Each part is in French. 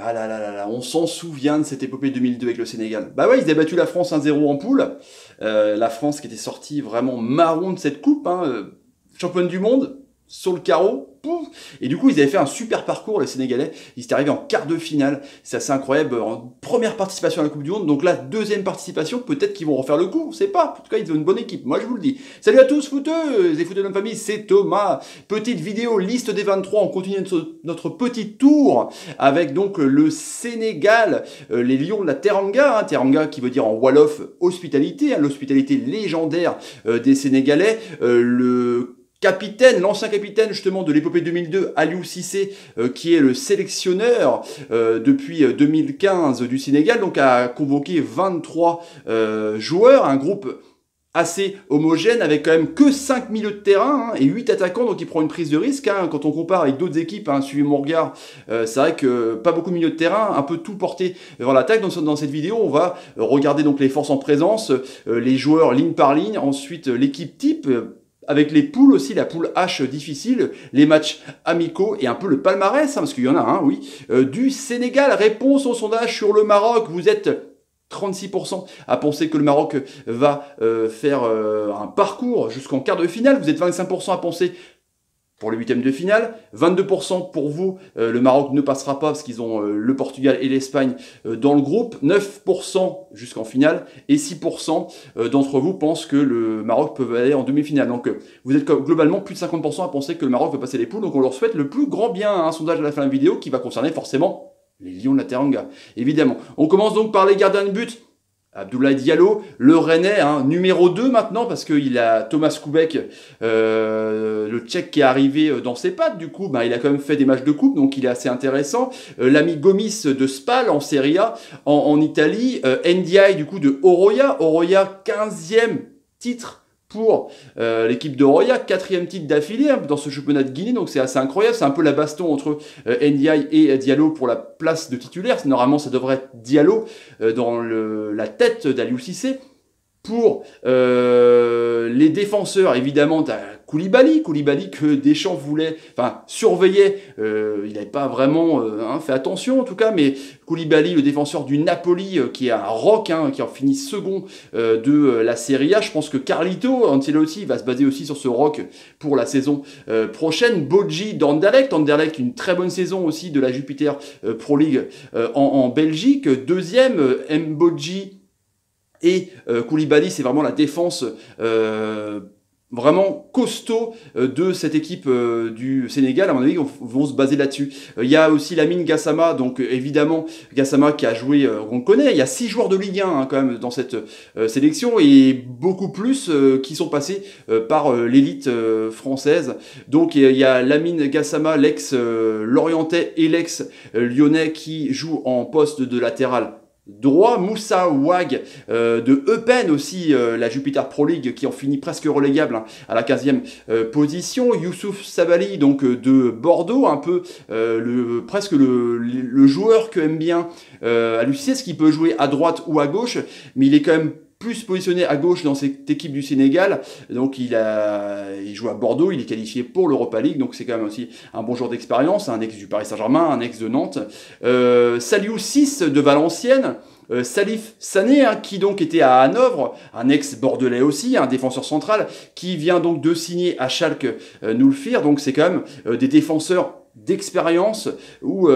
Ah là là là là, on s'en souvient de cette épopée 2002 avec le Sénégal. Bah ouais, ils avaient battu la France 1-0 en poule. La France qui était sortie vraiment marron de cette coupe, hein, championne du monde, sur le carreau. Pouf. Et du coup, ils avaient fait un super parcours, les Sénégalais. Ils étaient arrivés en quart de finale. C'est assez incroyable. En première participation à la Coupe du Monde. Donc là, deuxième participation. Peut-être qu'ils vont refaire le coup. On sait pas. En tout cas, ils ont une bonne équipe. Moi, je vous le dis. Salut à tous, footeux et footeux de notre famille. C'est Thomas. Petite vidéo, liste des 23. On continue notre petit tour avec donc le Sénégal. Les Lions de la Teranga. Hein, Teranga qui veut dire en Wolof hospitalité. Hein, l'hospitalité légendaire des Sénégalais. L'ancien capitaine justement de l'épopée 2002, Aliou Cissé, qui est le sélectionneur depuis 2015 du Sénégal, donc a convoqué 23 joueurs, un groupe assez homogène avec quand même que 5 milieux de terrain et 8 attaquants, donc il prend une prise de risque hein, quand on compare avec d'autres équipes, hein, suivez mon regard, c'est vrai que pas beaucoup de milieux de terrain, un peu tout porté vers l'attaque. Dans cette vidéo on va regarder donc les forces en présence, les joueurs ligne par ligne, ensuite l'équipe type, avec les poules aussi, la poule H difficile, les matchs amicaux et un peu le palmarès, hein, parce qu'il y en a un, oui, du Sénégal. Réponse au sondage sur le Maroc, vous êtes 36% à penser que le Maroc va faire un parcours jusqu'en quart de finale, vous êtes 25% à penser pour les huitièmes de finale, 22% pour vous, le Maroc ne passera pas parce qu'ils ont le Portugal et l'Espagne dans le groupe, 9% jusqu'en finale et 6% d'entre vous pensent que le Maroc peut aller en demi-finale. Donc vous êtes globalement plus de 50% à penser que le Maroc va passer les poules, donc on leur souhaite le plus grand bien, un sondage à la fin de la vidéo qui va concerner forcément les Lions de la Teranga, évidemment. On commence donc par les gardiens de but. Abdoulaye Diallo, le Rennais, hein, numéro 2 maintenant, parce qu'il a Thomas Koubek, le Tchèque qui est arrivé dans ses pattes, du coup, bah, il a quand même fait des matchs de coupe, donc il est assez intéressant. L'ami Gomis de Spal en Serie A, en Italie. Ndiaye, du coup, de Oroya. Oroya, 15e titre pour l'équipe de Oroya, 4e titre d'affilée hein, dans ce championnat de Guinée, donc c'est assez incroyable, c'est un peu la baston entre Ndiaye et Diallo pour la place de titulaire. Normalement ça devrait être Diallo dans la tête d'Aliou Cissé. Pour les défenseurs, évidemment, tu as Koulibaly que Deschamps voulait, enfin, surveillait, il n'avait pas vraiment fait attention en tout cas, mais Koulibaly, le défenseur du Napoli, qui est un rock, hein, qui en finit second de la Serie A. Je pense que Carlito Ancelotti va se baser aussi sur ce rock pour la saison prochaine. Bodji d'Anderlecht, une très bonne saison aussi de la Jupiter Pro League en Belgique. Deuxième, Mbodji et Koulibaly, c'est vraiment la défense vraiment costaud de cette équipe du Sénégal. À mon avis, vont se baser là-dessus. Il y a aussi Lamine Gassama, donc évidemment Gassama qui a joué, on le connaît, il y a 6 joueurs de Ligue 1 hein, quand même dans cette sélection et beaucoup plus qui sont passés par l'élite française. Donc il y a Lamine Gassama, l'ex-Lorientais et l'ex-Lyonnais qui joue en poste de latéral droit. Moussa Ouag de Eupen aussi, la Jupiter Pro League qui en finit presque relégable hein, à la 15e position. Youssouf Sabaly donc de Bordeaux, un peu presque le joueur que aime bien Aliou Cissé, est-ce qu'il peut jouer à droite ou à gauche, mais il est quand même plus positionné à gauche dans cette équipe du Sénégal, donc il joue à Bordeaux, il est qualifié pour l'Europa League, donc c'est quand même aussi un bon joueur d'expérience, un ex du Paris Saint-Germain, un ex de Nantes. Saliou 6 de Valenciennes, Salif Sané, hein, qui donc était à Hanovre, un ex-bordelais aussi, un défenseur central, qui vient donc de signer à Schalke 04, donc c'est quand même des défenseurs d'expérience où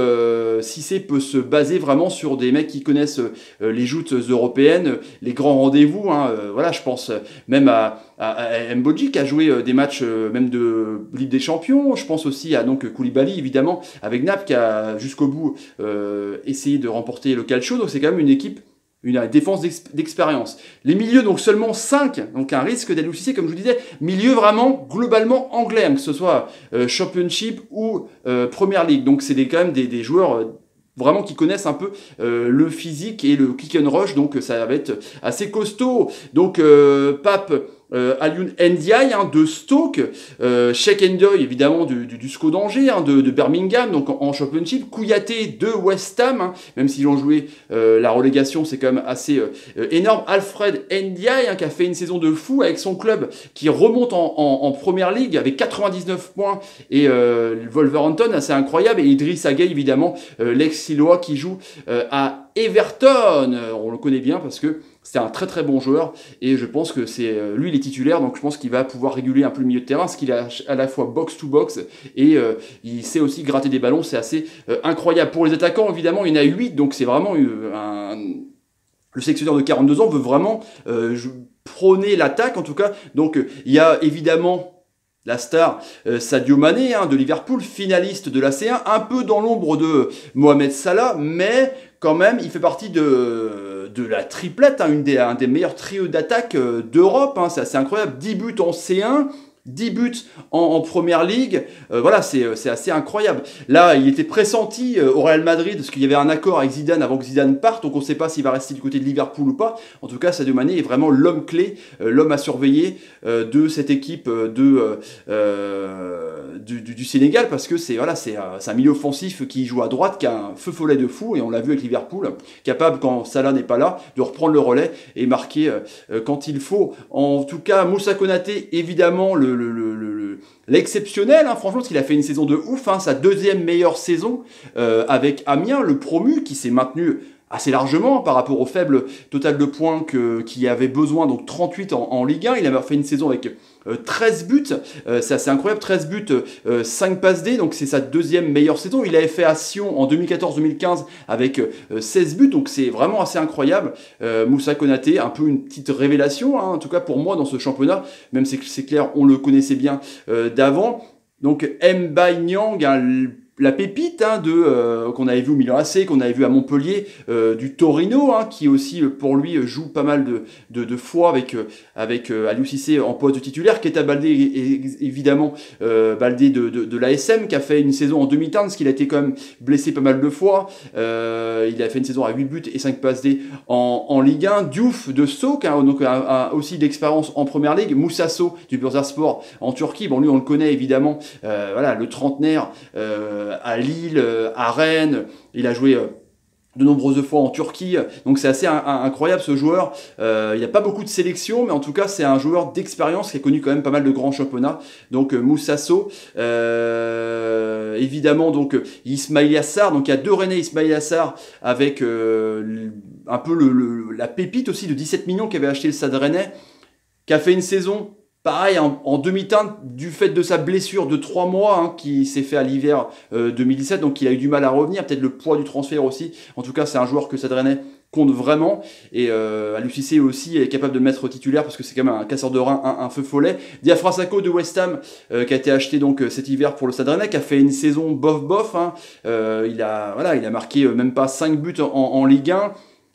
Cissé peut se baser vraiment sur des mecs qui connaissent les joutes européennes, les grands rendez-vous, hein, voilà, je pense même à Mbodji qui a joué des matchs même de Ligue des Champions. Je pense aussi à donc Koulibaly évidemment avec Naples qui a jusqu'au bout essayé de remporter le calcio, donc c'est quand même une équipe, une défense d'expérience. Les milieux, donc seulement 5, donc un risque d'Aliou Cissé, comme je vous disais, milieu vraiment globalement anglais, hein, que ce soit Championship ou Premier League. Donc c'est quand même des joueurs vraiment qui connaissent un peu le physique et le kick and rush, donc ça va être assez costaud. Donc Pape Alioune Ndiaye de Stoke, Cheikh Ndoye évidemment du SCO d'Angers, de Birmingham, donc en Championship, Kouyaté de West Ham, même s'ils ont joué la relégation, c'est quand même assez énorme. Alfred Ndiaye qui a fait une saison de fou avec son club qui remonte en Première Ligue avec 99 points et Wolverhampton, assez incroyable. Et Idrissa Gueye évidemment, l'ex-Silois qui joue à Everton, on le connaît bien parce que c'est un très très bon joueur et je pense que c'est lui les titulaires, donc je pense qu'il va pouvoir réguler un peu le milieu de terrain parce qu'il a à la fois box to box et il sait aussi gratter des ballons, c'est assez incroyable. Pour les attaquants évidemment il y en a 8, donc c'est vraiment le sélectionneur de 42 ans veut vraiment prôner l'attaque en tout cas. Donc il y a évidemment la star Sadio Mané de Liverpool, finaliste de la C1, un peu dans l'ombre de Mohamed Salah, mais quand même il fait partie de la triplette, un des meilleurs trios d'attaque d'Europe, c'est assez incroyable, 10 buts en C1, 10 buts en Première Ligue, voilà, c'est assez incroyable. Là, il était pressenti au Real Madrid, parce qu'il y avait un accord avec Zidane avant que Zidane parte, donc on ne sait pas s'il va rester du côté de Liverpool ou pas. En tout cas, Sadio Mané est vraiment l'homme clé, l'homme à surveiller de cette équipe du Sénégal, parce que c'est un milieu offensif qui joue à droite, qui a un feu follet de fou, et on l'a vu avec Liverpool, capable, quand Salah n'est pas là, de reprendre le relais et marquer quand il faut. En tout cas, Moussa Konaté, évidemment, l'exceptionnel, franchement, parce qu'il a fait une saison de ouf, sa deuxième meilleure saison avec Amiens, le promu, qui s'est maintenu assez largement par rapport au faible total de points qu'il avait besoin, donc 38 en Ligue 1. Il avait fait une saison avec 13 buts, c'est assez incroyable, 13 buts, 5 passes D, donc c'est sa deuxième meilleure saison. Il avait fait à Sion en 2014-2015 avec 16 buts, donc c'est vraiment assez incroyable. Moussa Konaté, un peu une petite révélation, en tout cas pour moi dans ce championnat, même si c'est clair, on le connaissait bien d'avant. Donc Mbaye Niang, la pépite qu'on avait vu au Milan AC, qu'on avait vu à Montpellier, du Torino, qui aussi pour lui joue pas mal de fois avec Aliou Cissé en poste de titulaire. Keita Baldé évidemment, Baldé de l'ASM, qui a fait une saison en demi-teinte parce qu'il a été quand même blessé pas mal de fois. Il a fait une saison à 8 buts et 5 passes D en Ligue 1. Diouf de Stoke, donc aussi d'expérience en Première Ligue. Moussa Sow du Bursaspor en Turquie, bon lui on le connaît évidemment, voilà, le trentenaire à Lille, à Rennes, il a joué de nombreuses fois en Turquie, donc c'est assez incroyable ce joueur. Il n'y a pas beaucoup de sélections, mais en tout cas c'est un joueur d'expérience qui a connu quand même pas mal de grands championnats. Donc Moussa Sow, évidemment donc Ismaïla Yassar, donc il y a deux Rennais, Ismaïla Yassar avec un peu la pépite aussi de 17 millions qu'avait acheté le Stade Rennais, qui a fait une saison pareil, en demi-teinte, du fait de sa blessure de 3 mois, qui s'est fait à l'hiver 2017, donc il a eu du mal à revenir, peut-être le poids du transfert aussi. En tout cas, c'est un joueur que Stade Rennais compte vraiment, et Aliou Cissé aussi est capable de le mettre titulaire, parce que c'est quand même un casseur de rein, un feu follet. Diafra Sakho de West Ham, qui a été acheté donc cet hiver pour le Stade Rennais, qui a fait une saison bof, il a marqué même pas 5 buts en Ligue 1.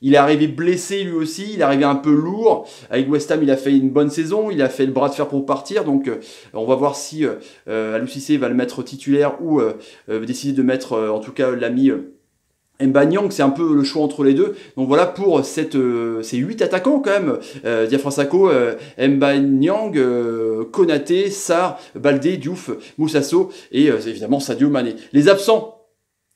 Il est arrivé blessé lui aussi, il est arrivé un peu lourd. Avec West Ham, il a fait une bonne saison, il a fait le bras de fer pour partir. Donc on va voir si Aliou Cissé va le mettre titulaire ou décider de mettre en tout cas l'ami Mbaye Niang, c'est un peu le choix entre les deux. Donc voilà pour ces 8 attaquants quand même. Diafra Sakho, Mbaye Niang, Konaté, Sarr, Baldé, Diouf, Moussa Sow et évidemment Sadio Mané. Les absents,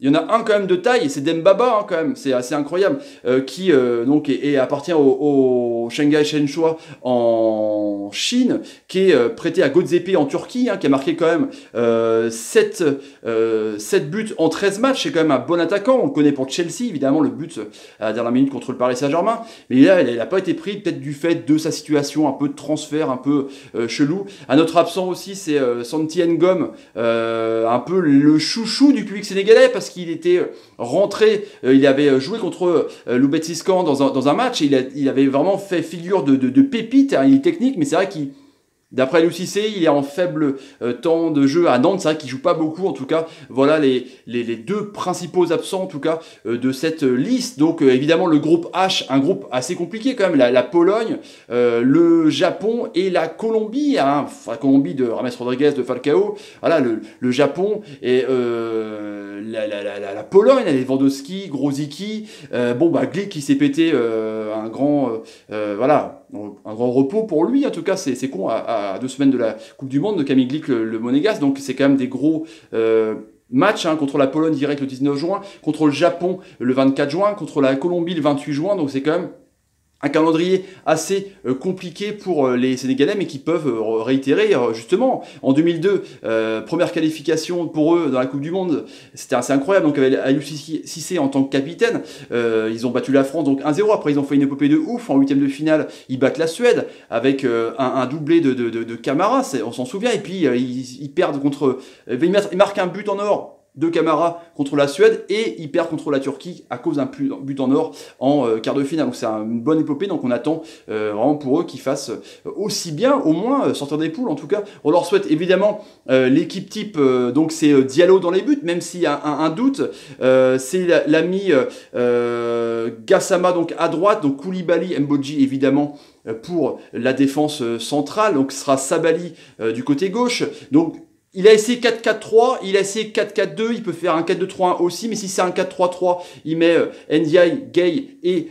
il y en a un quand même de taille, et c'est Dembaba quand même, c'est assez incroyable, qui donc appartient au Shanghai Shenhua en Chine, qui est prêté à Göztepe en Turquie, qui a marqué quand même 7 buts en 13 matchs, c'est quand même un bon attaquant, on le connaît pour Chelsea, évidemment, le but à la dernière minute contre le Paris Saint-Germain, mais là, il n'a pas été pris, peut-être du fait de sa situation, un peu de transfert, un peu chelou. Un autre absent aussi, c'est Santi Ngom, un peu le chouchou du public sénégalais, parce qu'il était rentré, il avait joué contre Loubet-Siskan dans un match, et il avait vraiment fait figure de pépite, il est technique, mais c'est vrai qu'il, d'après Aliou Cissé, il est en faible temps de jeu à Nantes, c'est vrai qu'il joue pas beaucoup, en tout cas, voilà les deux principaux absents, en tout cas, de cette liste. Donc évidemment le groupe H, un groupe assez compliqué quand même, la Pologne, le Japon et la Colombie, la Colombie de James Rodriguez, de Falcao, voilà, le Japon et la Pologne, Lewandowski, Grosicki, Glick qui s'est pété un grand, voilà, un grand repos pour lui, en tout cas, c'est con, à 2 semaines de la Coupe du Monde, de Camille Glick, le Monégasque, donc c'est quand même des gros matchs, hein, contre la Pologne direct le 19 juin, contre le Japon le 24 juin, contre la Colombie le 28 juin, donc c'est quand même un calendrier assez compliqué pour les Sénégalais, mais qui peuvent réitérer justement. En 2002, première qualification pour eux dans la Coupe du Monde, c'était assez incroyable. Donc avec Aliou Cissé en tant que capitaine, ils ont battu la France donc 1-0. Après ils ont fait une épopée de ouf. En huitième de finale, ils battent la Suède avec un doublé de Camara, on s'en souvient. Et puis ils perdent contre, ils marquent un but en or de Camara contre la Suède et ils perdent contre la Turquie à cause d'un but en or en quart de finale. Donc c'est une bonne épopée, donc on attend vraiment pour eux qu'ils fassent aussi bien, au moins sortir des poules en tout cas. On leur souhaite évidemment l'équipe type, donc c'est Diallo dans les buts, même s'il y a un doute, c'est l'ami Gassama donc à droite, donc Koulibaly, Mbodji évidemment pour la défense centrale, donc ce sera Sabali du côté gauche. Donc il a essayé 4-4-3, il a essayé 4-4-2, il peut faire un 4-2-3-1 aussi, mais si c'est un 4-3-3, il met Ndiaye, Gueye et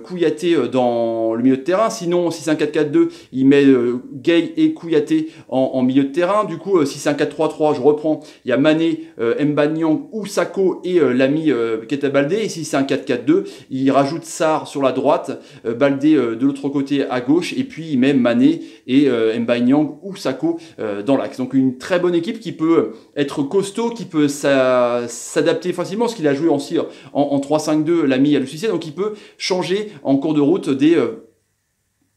Kouyaté dans le milieu de terrain. Sinon, si c'est un 4-4-2, il met Gueye et Kouyaté en milieu de terrain. Du coup, si c'est un 4-3-3, je reprends, il y a Mané, Mbanyang ou Sakho et l'ami Keita Baldé. Et si c'est un 4-4-2, il rajoute Sarr sur la droite, Baldé de l'autre côté à gauche, et puis il met Mané et Mbanyang ou Sakho dans l'axe. Donc une très bonne équipe qui peut être costaud, qui peut s'adapter facilement, parce qu'il a joué aussi en 3-5-2 l'ami Aliou Cissé, donc il peut changer en cours de route des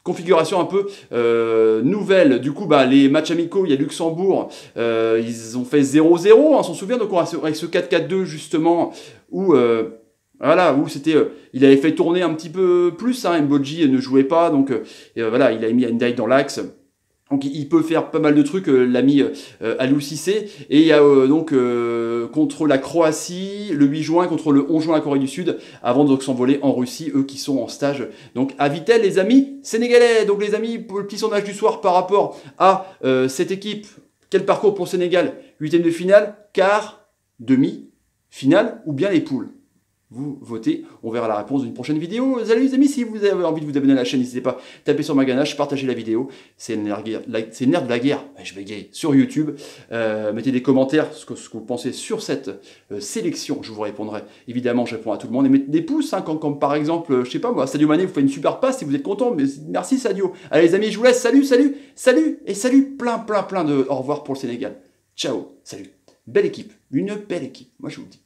configuration un peu nouvelle. Du coup, les matchs amicaux, il y a Luxembourg, ils ont fait 0-0, on s'en souvient, donc avec ce 4-4-2 justement, où voilà, où c'était, il avait fait tourner un petit peu plus, hein, Mbodji ne jouait pas, donc voilà, il a mis Ndiaye dans l'axe. Donc il peut faire pas mal de trucs, l'ami Aliou Cissé. Et il y a donc contre la Croatie le 8 juin, contre le 11 juin la Corée du Sud, avant de s'envoler en Russie, eux qui sont en stage. Donc à Vittel, les amis sénégalais. Donc les amis, pour le petit sondage du soir par rapport à cette équipe, quel parcours pour le Sénégal? Huitième de finale, quart, demi, finale ou bien les poules? Vous votez, on verra la réponse d'une prochaine vidéo. Salut les amis, si vous avez envie de vous abonner à la chaîne, n'hésitez pas à taper sur ma ganache, partager la vidéo, c'est le nerf de la guerre, je vais gayer sur YouTube. Mettez des commentaires, ce que vous pensez sur cette sélection, je vous répondrai, évidemment je réponds à tout le monde, et mettez des pouces, hein, comme par exemple, je sais pas moi, Sadio Mané vous fait une super passe, si vous êtes content, mais merci Sadio. Allez les amis, je vous laisse, salut, et salut, plein de au revoir pour le Sénégal. Ciao, salut, belle équipe, une belle équipe, moi je vous le dis.